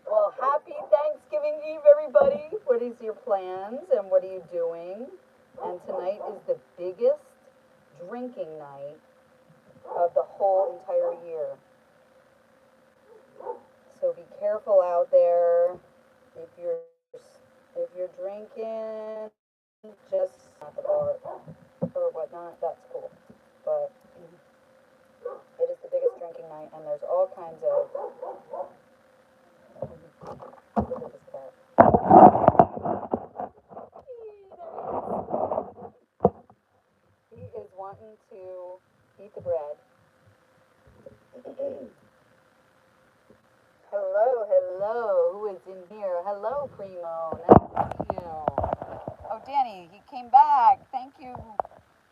Well, happy Thanksgiving Eve, everybody. What is your plans and what are you doing? And tonight is the biggest drinking night of the whole entire year. So be careful out there. If you're if you're drinking, just at the bar or whatnot, that's cool. But it is the biggest drinking night, and there's all kinds of. Look at this cat. He is wanting to eat the bread. Hello, hello. Who is in here? Hello, Primo. Nice to see you. Oh, Danny, he came back. Thank you.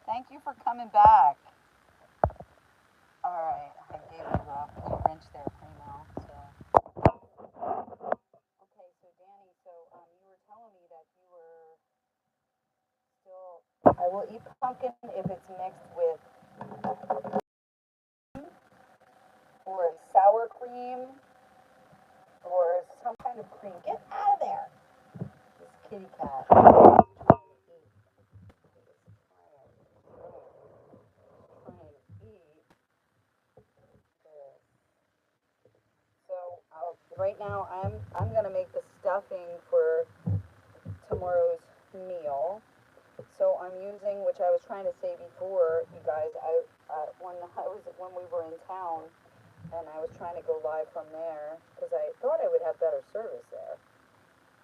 Thank you for coming back. All right, I gave you a wrench there, Primo. Okay, so Danny, you were telling me that you were still. I will eat pumpkin if it's mixed with or sour cream or some kind of cream. Get out of there, this kitty cat. Right now I'm gonna make the stuffing for tomorrow's meal. So I'm using, which I was trying to say before, you guys. When we were in town, and I was trying to go live from there because I thought I would have better service there,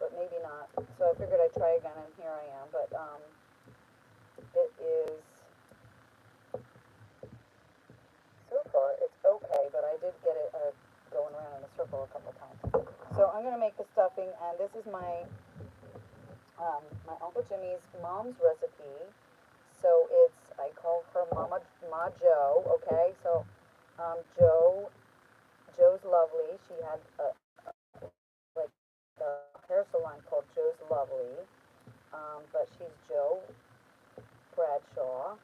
but maybe not. So I figured I'd try again, and here I am. But it is so far it's okay, but I did get it going around in a circle a couple times. So I'm gonna make the stuffing, and this is my Uncle Jimmy's mom's recipe. So I call her Ma Joe. Okay, so Joe's lovely. She had like a hair salon called Joe's Lovely, but she's Joe Bradshaw,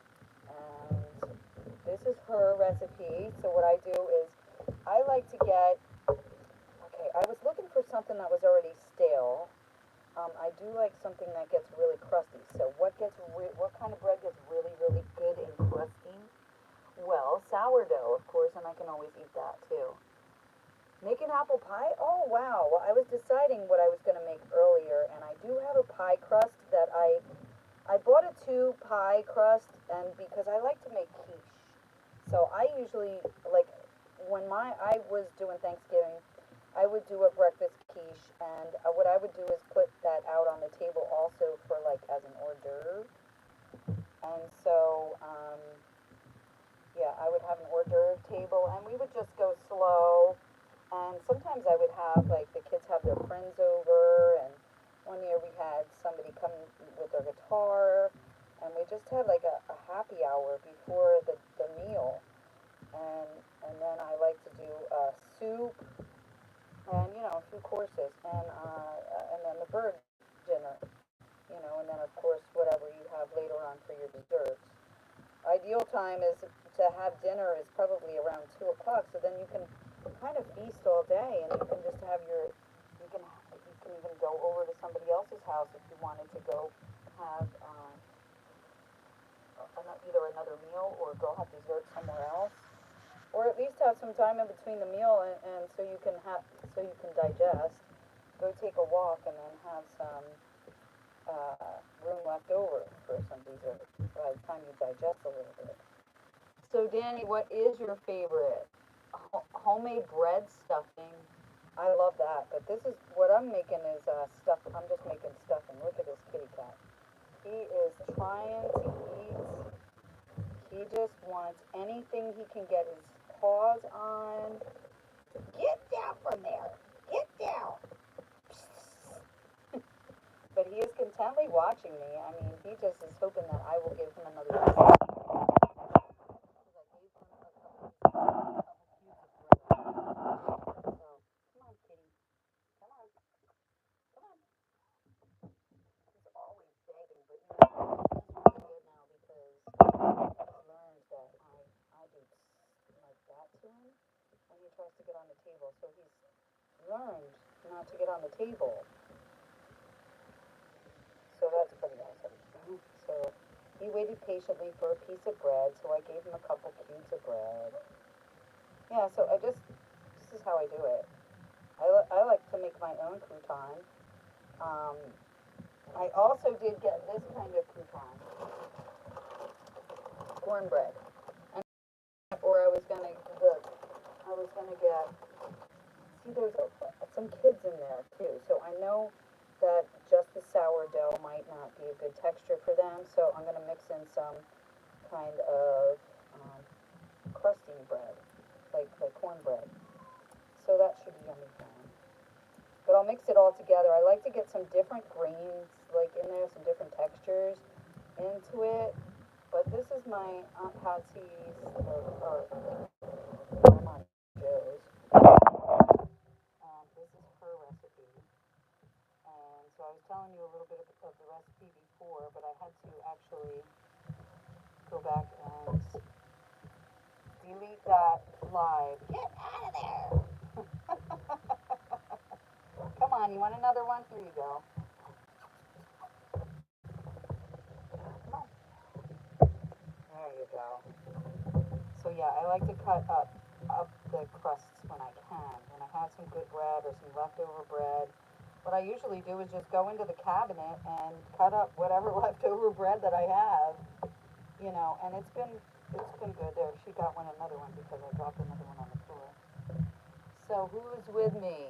and this is her recipe. So what I do is I like to get. Okay, I was looking for something that was already stale. I do like something that gets really crusty. So what kind of bread gets really really good and crusty? Well, sourdough, of course, and I can always eat that too. Make an apple pie? Oh wow! Well, I was deciding what I was going to make earlier, and I do have a pie crust that I bought a two pie crust, and because I like to make quiche, so I usually like when I was doing Thanksgiving, I would do a breakfast quiche, and what I would do is put that out on the table also for like as an hors d'oeuvre, and yeah, I would have an hors d'oeuvre table, and we would just go slow. And sometimes I would have like the kids have their friends over, and one year we had somebody come with their guitar, and we just had like a happy hour before the meal, and and then I like to do soup and a few courses, and then the bird dinner, and then of course whatever you have later on for your desserts. Ideal time is to have dinner is probably around 2 o'clock, so then you can kind of feast all day, and you can just have you can even go over to somebody else's house if you wanted to go have either another meal or go have dessert somewhere else, or at least have some time in between the meal, and so you can digest. Go take a walk, and then have some room left over for some dessert by the time you digest a little bit. So, Danny, what is your favorite? Homemade bread stuffing. I love that. But this is what I'm making is stuff. I'm just making stuffing. Look at this kitty cat. He is trying to eat. He just wants anything he can get his paws on. Get down from there. Get down. But he is contently watching me. I mean, he just is hoping that I will give him another piece. So, come on, kitty. Come on. Come on. He's always begging, but he's really good now because he's learned that I do like that to him. learned not to get on the table. So that's pretty awesome. So he waited patiently for a piece of bread, so I gave him a couple cubes of bread. Yeah, so this is how I do it. I like to make my own crouton. Um, I also did get this kind of crouton, cornbread, and or I was gonna get. See, there's some kids in there too, so I know that just the sourdough might not be a good texture for them. So I'm gonna mix in some kind of um, crusty bread, like cornbread. So that should be yummy for them. But I'll mix it all together. I like to get some different grains like in there, some different textures into it. But this is my Aunt Patsy's or Grandma Joe's. This is her recipe. And so I was telling you a little bit of the recipe before, but I had to actually go back and delete that live. Get out of there! Come on, you want another one? Here you go. There you go. So yeah, I like to cut up the crusts when I can. When I have some good bread or some leftover bread, what I usually do is just go into the cabinet and cut up whatever leftover bread that I have, and it's been good. There, she got another one because I dropped another one on the floor. So who's with me?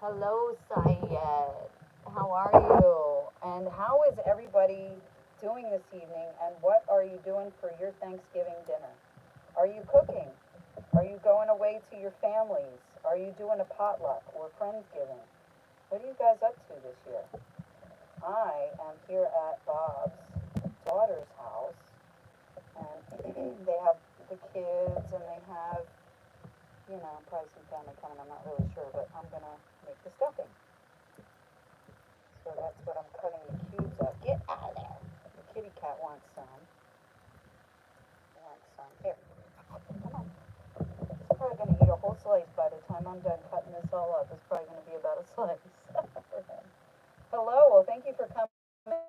Hello, Syed. How are you? And how is everybody doing this evening? And what are you doing for your Thanksgiving dinner? Are you cooking? Are you going away to your families? Are you doing a potluck or Friendsgiving? What are you guys up to this year? I am here at Bob's daughter's house, and they have the kids, and they have, probably some family coming. I'm not really sure, but I'm gonna make the stuffing. So that's what I'm cutting the cubes up. Get out of there! The kitty cat wants some. Wants some. Here, come on. It's probably gonna eat a whole slice by the time I'm done cutting this all up. It's probably gonna be about a slice for him. Hello. Well, thank you for coming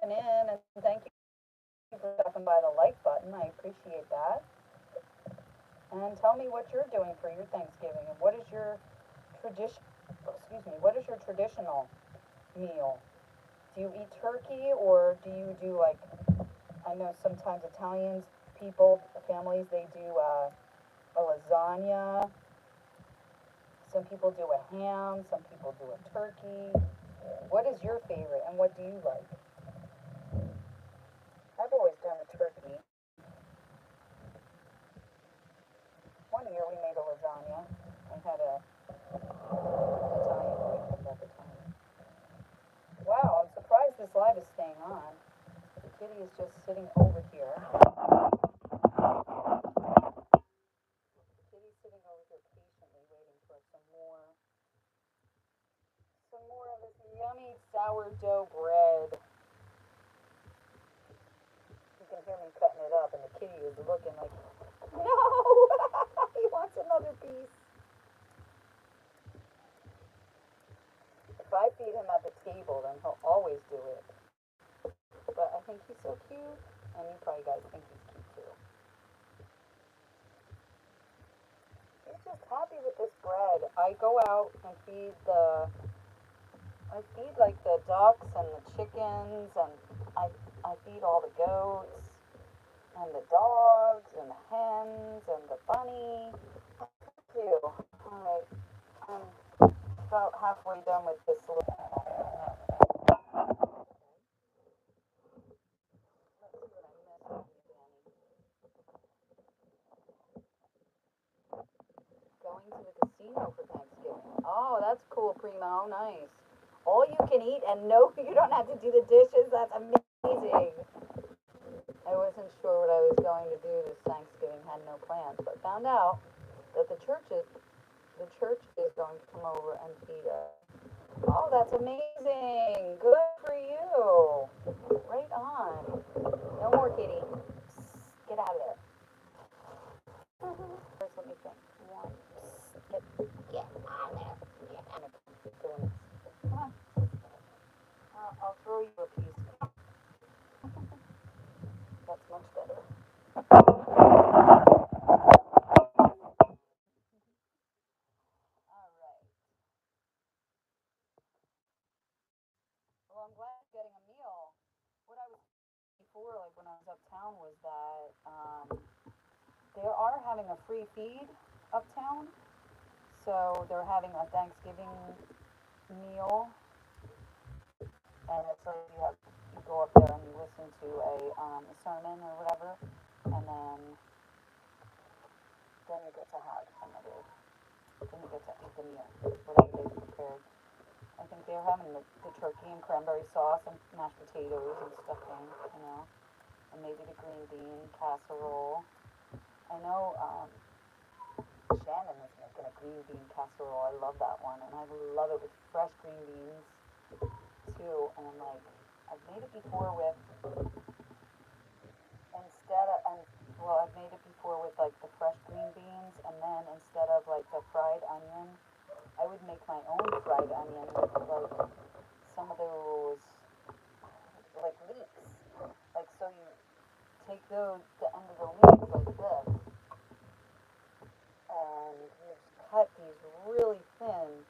in, and thank you for stopping by the like button. I appreciate that. And tell me what you're doing for your Thanksgiving, and what is your tradition? Excuse me. What is your traditional meal? Do you eat turkey, or do you do like? I know sometimes Italians, families, they do a lasagna. Some people do a ham. Some people do a turkey. What is your favorite, and what do you like? I've always done a turkey. One year we made a lasagna. I had a Italian boyfriend at the time. Wow, I'm surprised this live is staying on. The kitty is just sitting over here. The kitty's sitting over here patiently waiting for some more of this yummy sourdough bread. You can hear me cutting it up, and the kitty is looking like, no, he wants another piece. If I feed him at the table, then he'll always do it. But I think he's so cute, and you probably guys think he's cute too. He's just happy with this bread. I go out and I feed like the ducks and the chickens, and I feed all the goats, and the dogs, and the hens, and the bunny. Thank you. Alright, I'm about halfway done with this little. Going to the casino for Thanksgiving. Oh, that's cool, Primo. Nice. All you can eat, and no, you don't have to do the dishes. That's amazing. I wasn't sure what I was going to do this Thanksgiving. Had no plans, but found out that the church is going to come over and feed us. Oh, that's amazing. Good for you. Right on. No more kitty. Get out of there. First, let me think. One. Get out of there. Get before, like when I was uptown, was that they are having a free feed uptown. So they're having a Thanksgiving meal, and it's like you go up there and you listen to a sermon or whatever, and then you get to have another. Then you get to eat the meal, whatever they've prepared. I think they're having the turkey and cranberry sauce and mashed potatoes and stuffing, and maybe the green bean casserole. I know Shannon is making a green bean casserole. I love that one, and I love it with fresh green beans too. And like, I've made it before with instead of and well, I've made it before with like the fresh green beans, and then instead of like the fried onion, I would make my own fried onion with like some of those like leeks. Like so, you take the end of the leeks like this, and you just cut these really thin,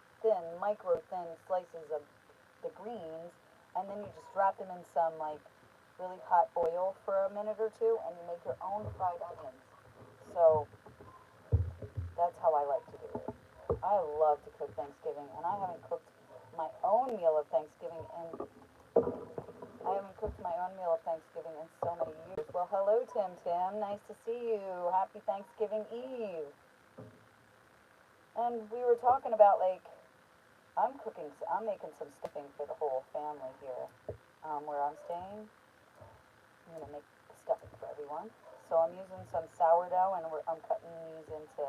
micro thin slices of the greens, and then you just drop them in some like really hot oil for a minute or two, and you make your own fried onions. So that's how I like to do it. I love to cook Thanksgiving, and I haven't cooked my own meal of Thanksgiving in I haven't cooked my own meal of Thanksgiving in so many years. Well, hello, Tim Tim. Nice to see you. Happy Thanksgiving Eve. And we were talking about like I'm making some stuffing for the whole family here, where I'm staying. I'm gonna make stuffing for everyone. So I'm using some sourdough, and I'm cutting these into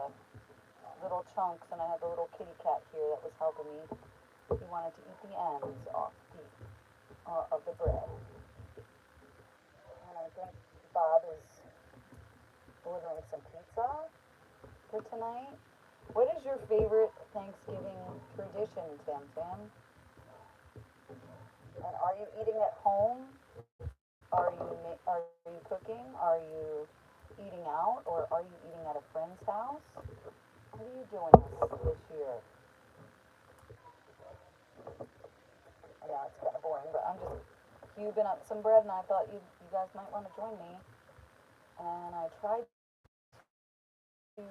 little chunks. And I had the little kitty cat here that was helping me. He wanted to eat the ends off of the bread. And I think Bob is ordering some pizza for tonight. What is your favorite Thanksgiving tradition, Tim Tim? And are you eating at home? Are you cooking? Are you eating out, or are you eating at a friend's house? What are you doing this year? I know it's kind of boring, but I'm just cubing up some bread, and I thought you guys might want to join me. And I tried to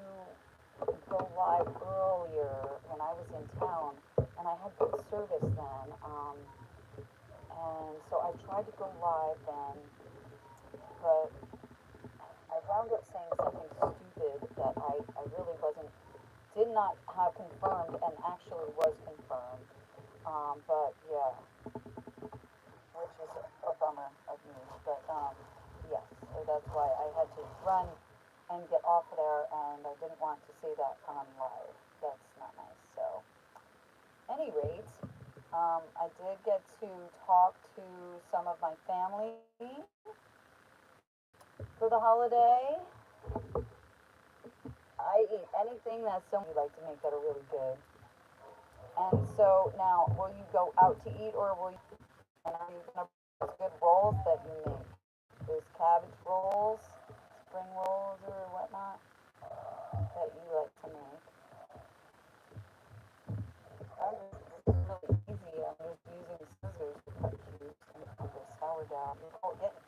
go live earlier when I was in town, and I had good service then. And so I tried to go live then, but I wound up saying something stupid that I really did not have confirmed, and actually was confirmed. But yeah, which is a bummer of me. But yes, so that's why I had to run and get off there, and I didn't want to say that on live. That's not nice. So, any rate, I did get to talk to some of my family for the holiday. I eat anything that somebody like to make that are really good. And so now, will you go out to eat, or will you? And are you gonna those good rolls that you make? Those cabbage rolls, spring rolls, or whatnot that you like to make. This is really easy. I'm just using scissors to cut cubes and cut the sourdough.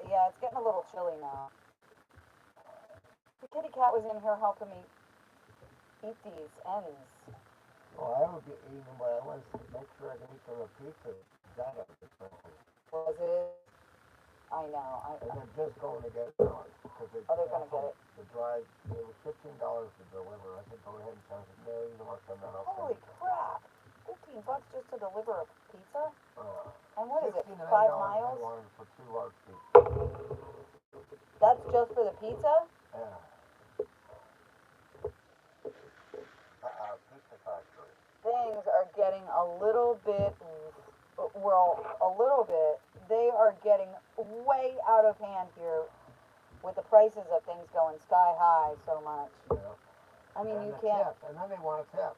Yeah, it's getting a little chilly now. The kitty cat was in here helping me eat these ends. Well, I would be eating, but I want to make sure I can eat the pizza. That expensive. Was it? I know. And they're just going to get it on. Oh, they're going to get it. The drive, it was $15 to deliver. I said, go ahead and send it. No, you don't want to send that. I'll Holy crap. $15 just to deliver a pizza? And what is it, 5 miles? I wanted for 2 large pizzas. That's just for the pizza? Yeah. Pizza factory. Things are getting a little bit, they are getting way out of hand here with the prices of things going sky high so much. Yeah. I mean, and you can't. Tip, and then they want a tip.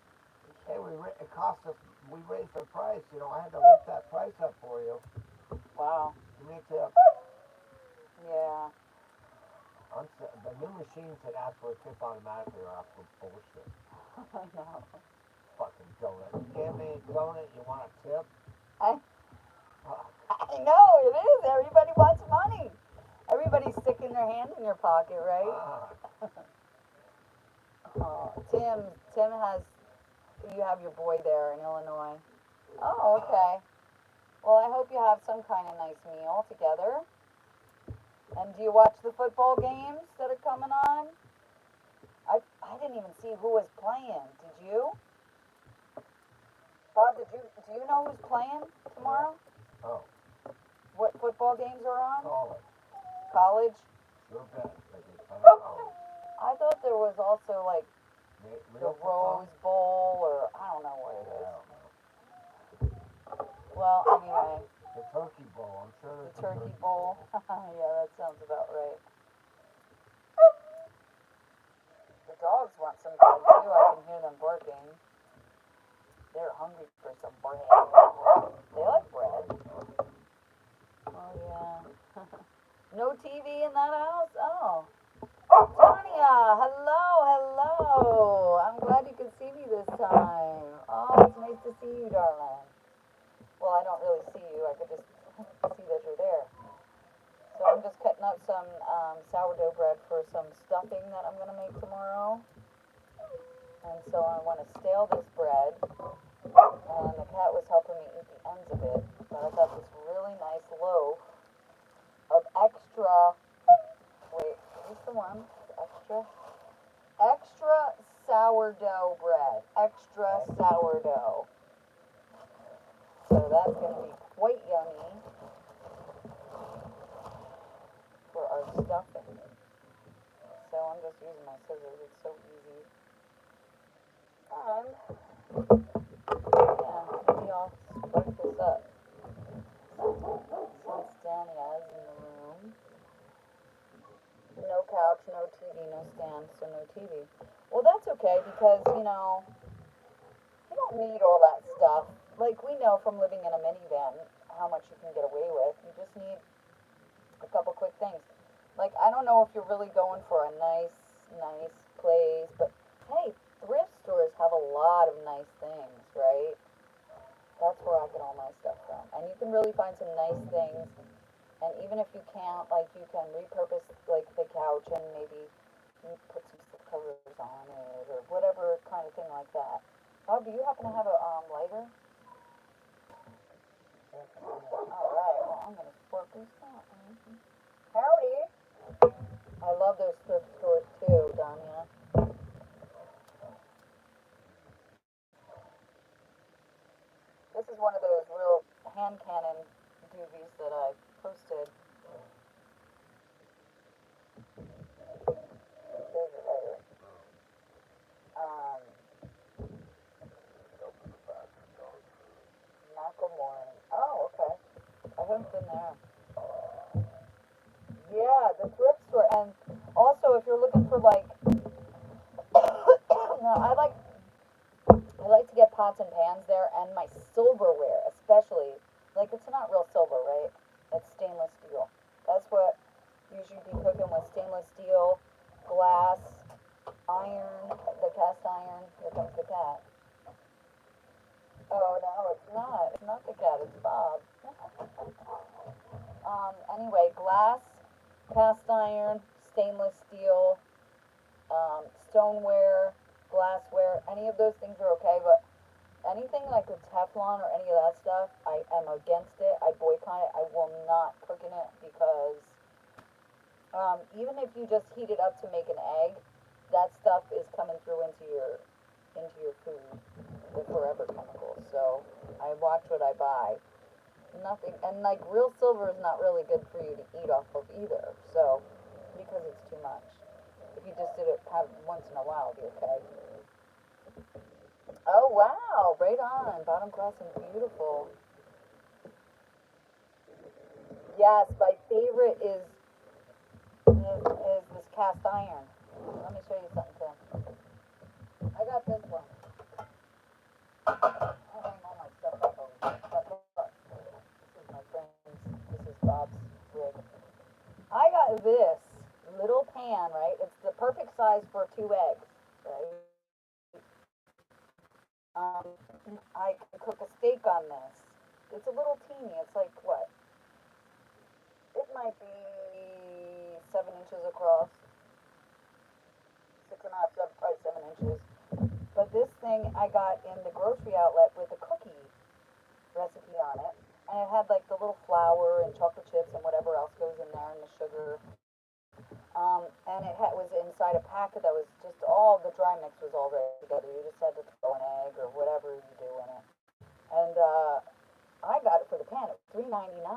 Hey, it cost us, we raised the price, I had to lift that price up for you. Wow. Give me a tip. Yeah. The new machines that ask for a tip automatically are absolute bullshit. I know. Fucking donut. You give me a donut, you want a tip? I know, it is. Everybody wants money. everybody's sticking their hand in your pocket, right? Ah, Oh, Tim has, you have your boy there in Illinois. Oh, okay. Well, I hope you have some kind of nice meal together. And do you watch the football games that are coming on? I didn't even see who was playing. Did you? Bob, do you know who's playing tomorrow? oh, What football games are on? call it. College? Sure bet. They get $5. I thought there was also like the Real football? Rose Bowl or I don't know what I it is. don't know. Well, anyway, The Turkey Bowl. I'm sure the there's a Turkey Bowl. Yeah, that sounds about right. The dogs want some bread too. I can hear them barking. They're hungry for some bread. They like bread. Oh yeah. No TV in that house? Oh. Tanya, hello, hello. I'm glad you could see me this time. Oh, it's nice to see you, darling. Well, I don't really see you. I could just see that you're there. So I'm just cutting up some sourdough bread for some stuffing that I'm going to make tomorrow. And so I want to stale this bread. And the cat was helping me eat the ends of it. But I got this really nice loaf of extra, wait, is this the one? Extra? Extra sourdough bread. Extra sourdough. So that's going to be quite yummy for our stuffing. So I'm just using my scissors. It's so easy. And, yeah, maybe I'll spark this up. Since Dania's in the room. No couch, no TV, no stand, so no TV. Well, that's okay because, you don't need all that stuff. Like we know from living in a minivan how much you can get away with. You just need a couple quick things. Like I don't know if you're really going for a nice place, but hey, thrift stores have a lot of nice things, right? That's where I get all my stuff from. And you can really find some nice things. And even if you can't, like you can repurpose like the couch and maybe you put some slip covers on it or whatever kind of thing like that. Bob, do you happen to have a lighter? Alright, well I'm gonna spark this up. Howdy! I love those thrift stores too, Danya. This is one of those real hand cannon doobies that I posted. There's your lighter. Um, Macklemore. Oh, okay. I haven't been there. Yeah, the thrift store. And also, if you're looking for like, no, I like to get pots and pans there, and my silverware, especially. Like it's not real silver, right? It's stainless steel. That's what you should be cooking with: stainless steel, glass, iron, the cast iron. Here comes the cat. Oh no, it's not. It's not the cat. It's Bob. Anyway, glass, cast iron, stainless steel, stoneware, glassware, any of those things are okay, but anything like with Teflon or any of that stuff, I am against it. I boycott it. I will not cook in it because even if you just heat it up to make an egg, that stuff is coming through into your food, the forever chemicals. So I watch what I buy. Nothing, and like real silver is not really good for you to eat off of either. So because it's too much. If you just did it once in a while, it'd be okay. Oh wow, right on. Bottom glass and beautiful. Yes, my favorite is this cast iron. Let me show you something, Tim. I got this one. I hang all my stuff up over here. But look, this is my friend's. This is Bob's rig. I got this little pan, right? It's the perfect size for 2 eggs, right? Um, I can cook a steak on this. It's a little teeny. It's like what? It might be inches across. 6.5, 7, probably 7 inches. But this thing I got in the grocery outlet with a cookie recipe on it. And it had like the little flour and chocolate chips and whatever else goes in there and the sugar. And it was inside a packet that was just all the dry mix was all ready together. You just had to throw an egg or whatever you do in it. And I got it for the pan. It was $3.99.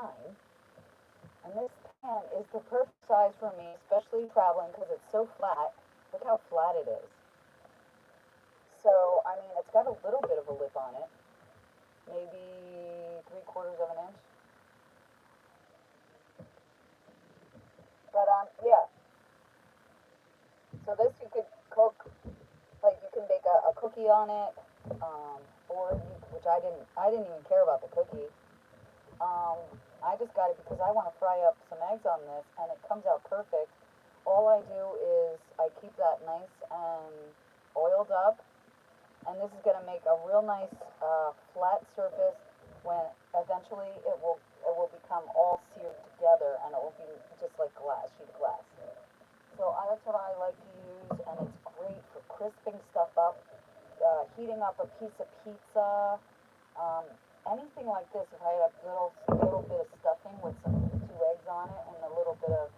And this pan is the perfect size for me, especially traveling because it's so flat. Look how flat it is. So, I mean, it's got a little bit of a lip on it. Maybe 3/4 of an inch. But, yeah. So this you could cook, like you can bake a cookie on it, or which I didn't even care about the cookie. I just got it because I want to fry up some eggs on this, and it comes out perfect. All I do is I keep that nice and oiled up, and this is going to make a real nice flat surface when eventually it will become all seared together, and it will be just like glass, sheet of glass. So that's what I like to use, and it's great for crisping stuff up, heating up a piece of pizza, anything like this. If I had a little bit of stuffing with some 2 eggs on it and a little bit of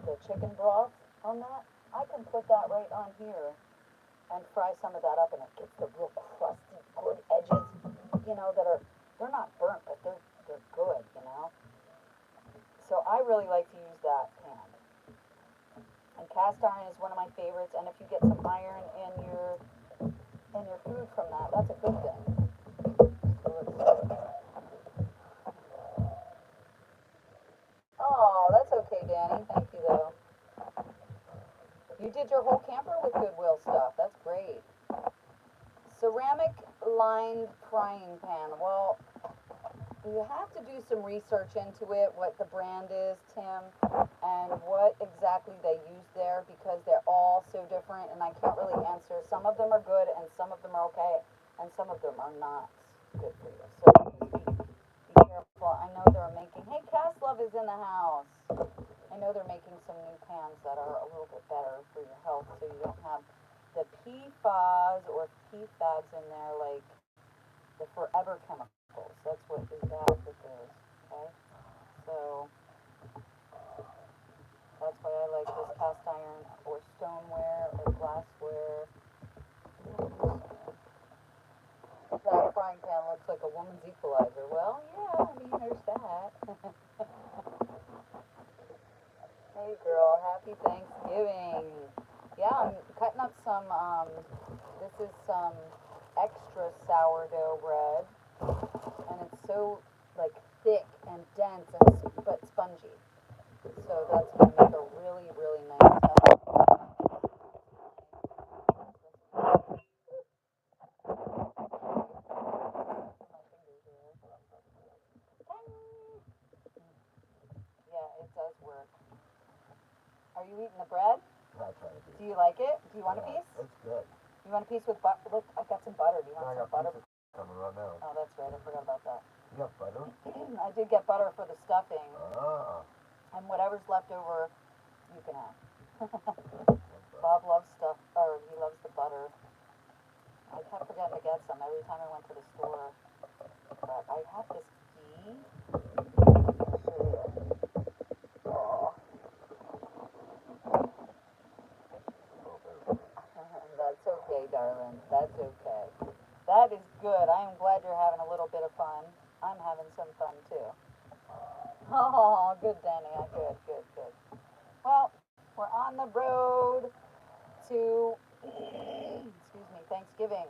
the chicken broth on that, I can put that right on here and fry some of that up, and it gets the real crusty, good edges, they're not burnt, but they're good, So I really like to use that pan. And cast iron is one of my favorites, and if you get some iron in your food from that, that's a good thing. Oh, that's okay, Danny. Thank you, though. You did your whole camper with Goodwill stuff. That's great. Ceramic lined frying pan. Well, you have to do some research into it, what the brand is, Tim, and what exactly they use there, because they're all so different, and I can't really answer. Some of them are good, and some of them are okay, and some of them are not good for you. So be careful. I know they're making, hey, Cass Love is in the house. I know they're making some new pans that are a little bit better for your health, so you don't have the PFAS or PFAS in there, like the forever chemicals. That's what is bad with those, okay? So that's why I like this cast iron or stoneware or glassware. That frying pan looks like a woman's equalizer. Well, yeah, I mean, there's that. Hey girl, happy Thanksgiving. Yeah, I'm cutting up some, this is some extra sourdough bread, and it's so like thick and dense but spongy. So that's going to make a really, really nice Yeah, it does work. Are you eating the bread? I try to Do you like it? Do you want a piece? It's good. You want a piece with butter? Look, I've got some butter. Do you want some butter? Coming right now. Oh, that's right. I forgot about that. You got butter? I did get butter for the stuffing. Ah. And whatever's left over, you can have. Bob loves stuff, or he loves the butter. I kept forgetting to get some every time I went to the store. But I have this ghee. I'll show you. Oh. That's okay, darling. That's okay. That is good. I am glad you're having a little bit of fun. I'm having some fun too. Oh, good, Danny. Good, good, good. Well, we're on the road to, excuse me, Thanksgiving.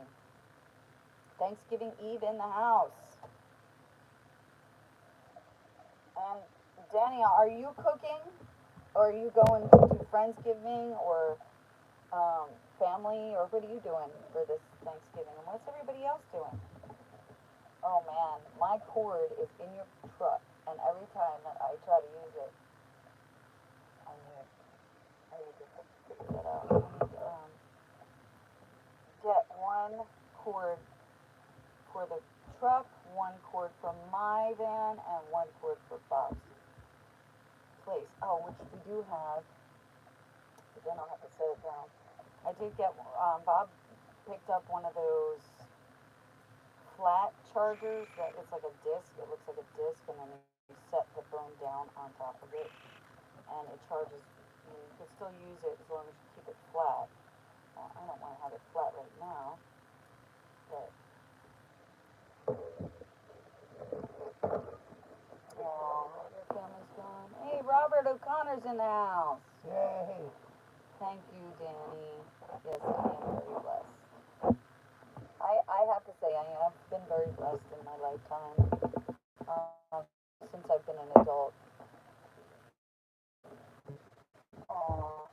Thanksgiving Eve in the house. And Danny, are you cooking? Or are you going to do Friendsgiving or family? Or what are you doing for this Thanksgiving? And what's everybody else doing? Oh man, my cord is in your truck. And every time that I try to use it, I need to figure that out. I need to get one cord for the truck, one cord for my van, and one cord for Bob's. place. Oh, which we do have, but then I'll have to set it down. I did get, Bob picked up one of those flat chargers that it's like a disc. It looks like a disc, and then you set the phone down on top of it, and it charges. You can still use it as long as you keep it flat. I don't want to have it flat right now, but oh, your family's gone. Hey, Robert O'Connor's in the house. Yay. Thank you, Danny. Yes, I am very blessed. I have to say, I have been very blessed in my lifetime since I've been an adult. Oh,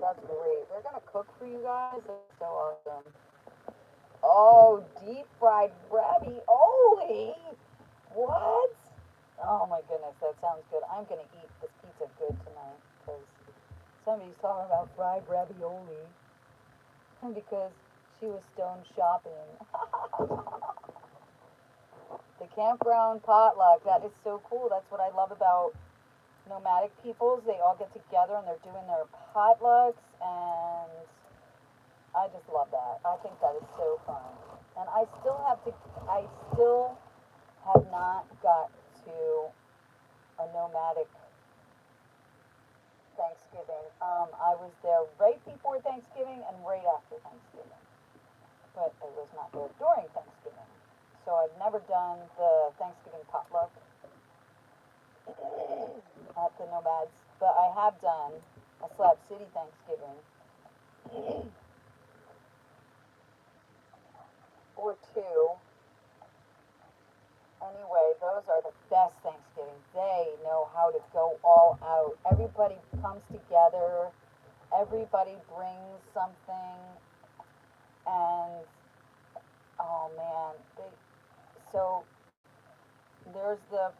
that's great. They're going to cook for you guys. That's so awesome. Oh, deep fried ravioli. What? Oh my goodness, that sounds good. I'm going to eat this pizza good tonight because somebody's talking about fried ravioli. And because she was stone shopping. The campground potluck, that is so cool. That's what I love about nomadic peoples. They all get together and they're doing their potlucks, and I just love that. I think that is so fun. And I still have not got to a nomadic Thanksgiving. I was there right before Thanksgiving and right after Thanksgiving, but it was not there during Thanksgiving. So I've never done the Thanksgiving potluck at the Nomads, but I have done a Slab City Thanksgiving or two. Anyway, those are the best Thanksgiving. They know how to go all out. Everybody comes together. Everybody brings something, and oh man, so there's the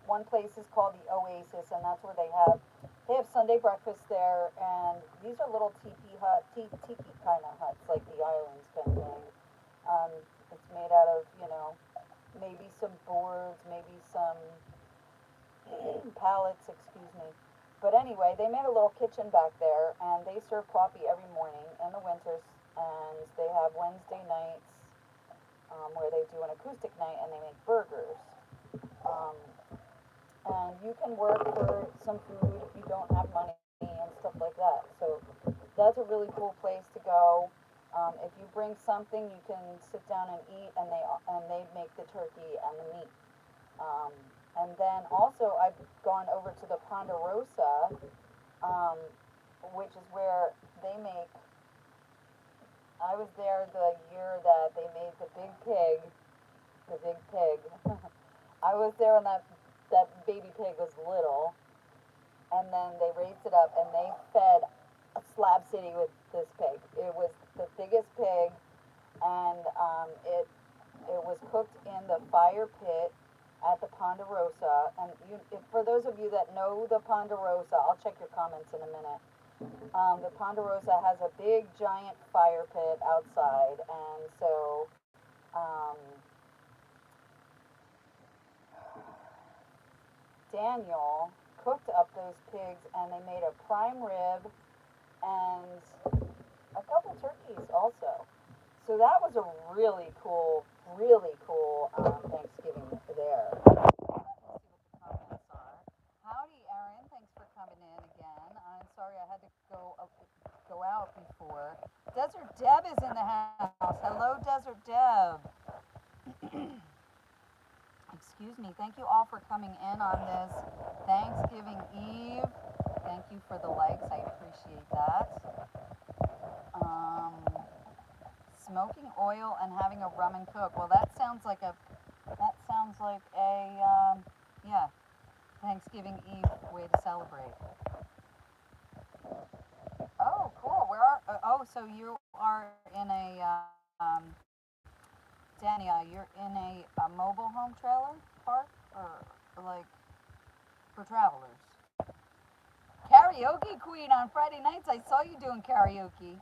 one place is called the Oasis, and that's where they have Sunday breakfast there, and these are little tiki kind of huts, like the islands kind of thing. Um, it's made out of maybe some boards, maybe some pallets, excuse me. But anyway, they made a little kitchen back there, and they serve coffee every morning in the winters, and they have Wednesday nights where they do an acoustic night, and they make burgers. Um, and you can work for some food if you don't have money and stuff like that. So that's a really cool place to go. If you bring something, you can sit down and eat, and they make the turkey and the meat. Um, and then also I've gone over to the Ponderosa, um, which is where they make. I was there the year that they made the big pig. The big pig. I was there when that baby pig was little, and then they raised it up and they fed a Slab City with this pig. It was the biggest pig, and it was cooked in the fire pit at the Ponderosa. And for those of you that know the Ponderosa, I'll check your comments in a minute. The Ponderosa has a big giant fire pit outside, and so Daniel cooked up those pigs, and they made a prime rib and a couple turkeys also. So that was a really cool Thanksgiving there. Let's see what the comments are. Howdy, Erin. Thanks for coming in again. I'm sorry I had to go out before. Desert Deb is in the house. Hello, Desert Deb. Excuse me. Thank you all for coming in on this Thanksgiving Eve. Thank you for the likes. I appreciate that. Smoking oil and having a rum and coke. Well, that sounds like a yeah, Thanksgiving Eve way to celebrate. Oh, cool. So you are in Danny, you're in a mobile home trailer park, or like for travelers? Karaoke queen on Friday nights. I saw you doing karaoke.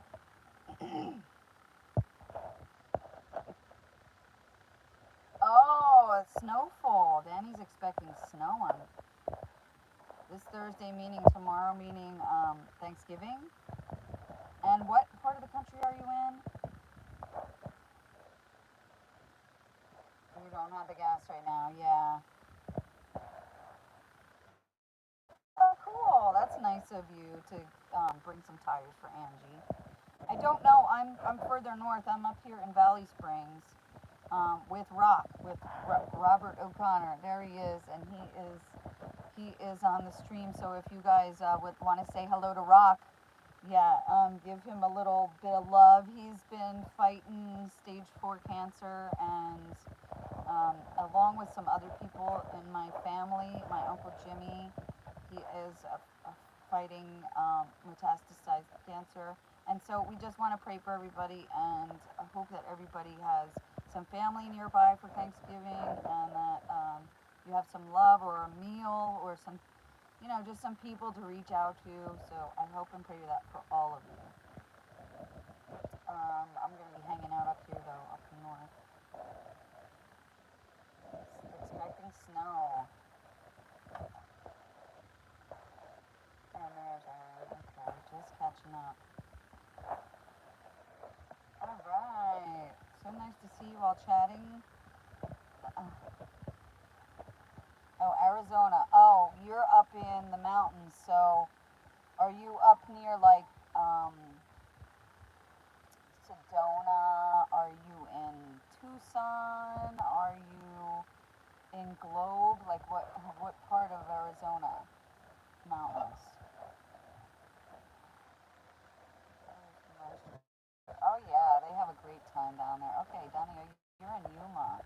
Oh, a snowfall. Danny's expecting snow on This Thursday, meaning tomorrow, meaning Thanksgiving. And what part of the country are you in? You don't have the gas right now, yeah. Oh, cool. That's nice of you to bring some tires for Angie. I don't know. I'm further north. I'm up here in Valley Springs with Rock, with Robert O'Connor. There he is, and he is on the stream. So if you guys would want to say hello to Rock, yeah, give him a little bit of love. He's been fighting stage 4 cancer, and along with some other people in my family, my Uncle Jimmy, he is fighting metastasized cancer. And so we just want to pray for everybody, and I hope that everybody has some family nearby for Thanksgiving, and that you have some love or a meal or some, just some people to reach out to. So I hope and pray that for all of you. I'm going to be hanging out up here, though, up north. Expecting snow. And there's okay, just catching up. Alright. So nice to see you all chatting. Oh, Arizona. Oh, you're up in the mountains, so are you up near like Sedona? Are you in Tucson? Are you in Globe? Like what part of Arizona mountains? Oh yeah, they have a great time down there. Okay, Donnie, you're in Yuma.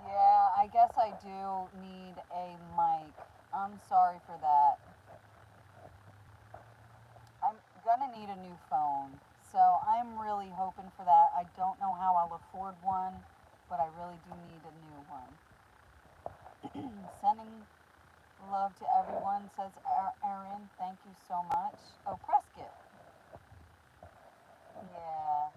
Yeah, I guess I do need a mic. I'm sorry for that. I'm gonna need a new phone. So I'm really hoping for that. I don't know how I'll afford one, but I really do need a new one. Sending love to everyone, says Aaron. Thank you so much. Oh, Prescott. Yeah.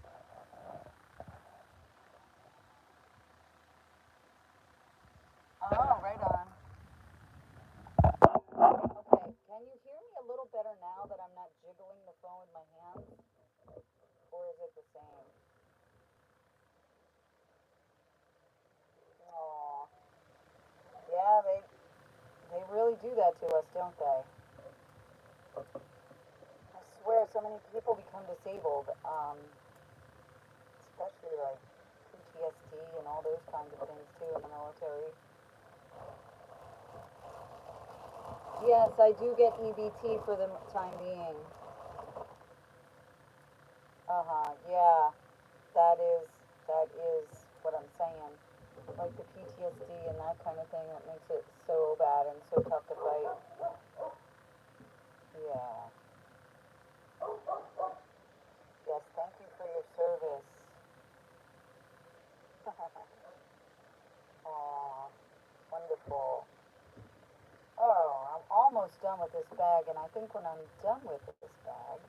Oh, right on. Okay, can you hear me a little better now that I'm not jiggling the phone with my hands? Or is it the same? Aw. Yeah, they really do that to us, don't they? I swear, so many people become disabled, especially like PTSD and all those kinds of things too in the military. Yes, I do get EBT for the time being. Uh-huh, yeah, that is what I'm saying. Like the PTSD and that kind of thing that makes it so bad and so tough to fight. Yeah. Yes, thank you for your service. Aw, wonderful. Oh, I'm almost done with this bag, and I think when I'm done with this bag,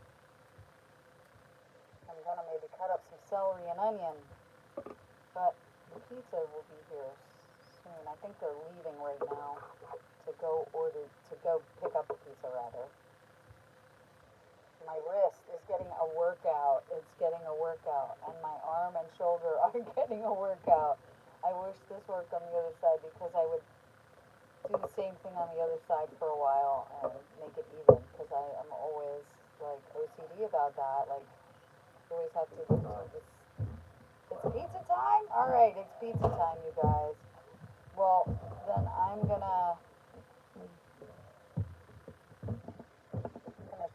I'm gonna maybe cut up some celery and onion. But the pizza will be here soon. I think they're leaving right now to go pick up a pizza rather. My wrist is getting a workout. It's getting a workout, and my arm and shoulder are getting a workout. I wish this worked on the other side because I would do the same thing on the other side for a while and make it even because I am always like OCD about that. Like, you always have to do this. It's pizza time? Alright, it's pizza time, you guys. Well, then I'm gonna finish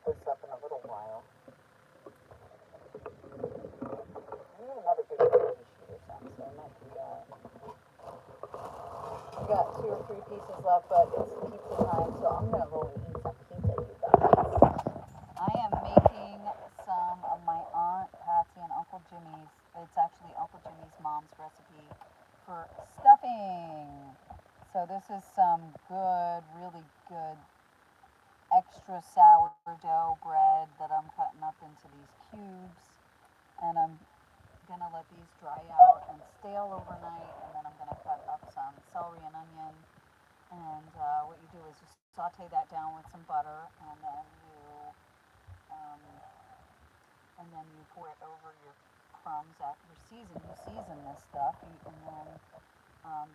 this up in a little while. I need another big cookie sheet or something, so I might do that. We got 2 or 3 pieces left, but it's pizza time, so I'm gonna go and eat some pizza, you guys. I am making some of my Aunt Patsy and Uncle Jimmy's. It's actually Uncle Jimmy's mom's recipe for stuffing. So this is some good, really good extra sourdough bread that I'm cutting up into these cubes. And I'm going to let these dry out and stale overnight. And then I'm going to cut up some celery and onion And what you do is you saute that down with some butter, um, and then you pour it over your crumbs after you season. You season this stuff, and then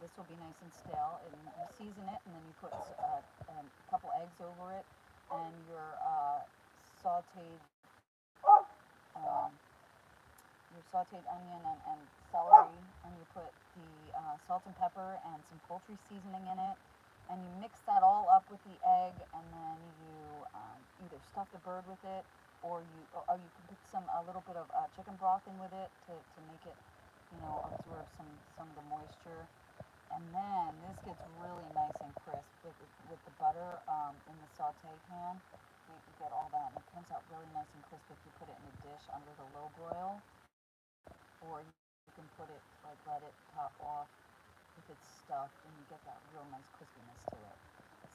this will be nice and stale. And you season it, and then you put a couple eggs over it, and your sautéed um, your sautéed onion and celery, and you put the salt and pepper and some poultry seasoning in it, and you mix that all up with the egg, and then you either stuff the bird with it, or you can put a little bit of chicken broth in with it to make it, absorb some of the moisture. And then this gets really nice and crisp with the butter in the saute pan. You get all that, and it comes out really nice and crisp if you put it in a dish under the low broil, or you can put it, let it top off if it's stuffed, and you get that real nice crispiness to it.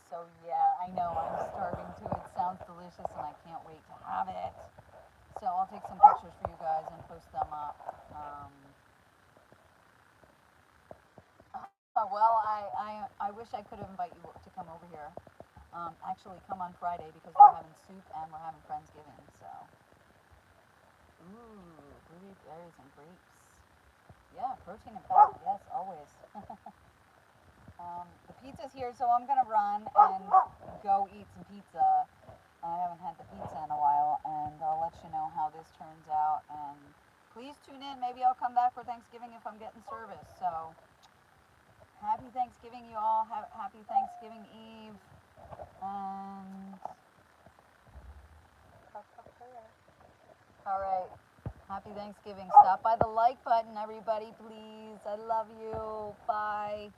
So yeah, I know I'm starving to. It sounds delicious, and I can't wait to have it. So I'll take some pictures for you guys and post them up. Well, I wish I could invite you to come over here. Actually, come on Friday because we're having soup and we're having Friendsgiving. So, blueberries and grapes. Yeah, protein and fat. Yes, always. The pizza's here, so I'm gonna run and go eat some pizza. I haven't had the pizza in a while, and I'll let you know how this turns out. And please tune in. Maybe I'll come back for Thanksgiving if I'm getting service. So, happy Thanksgiving, you all. Happy Thanksgiving Eve. And all right. Happy Thanksgiving. Stop by the like button, everybody, please. I love you. Bye.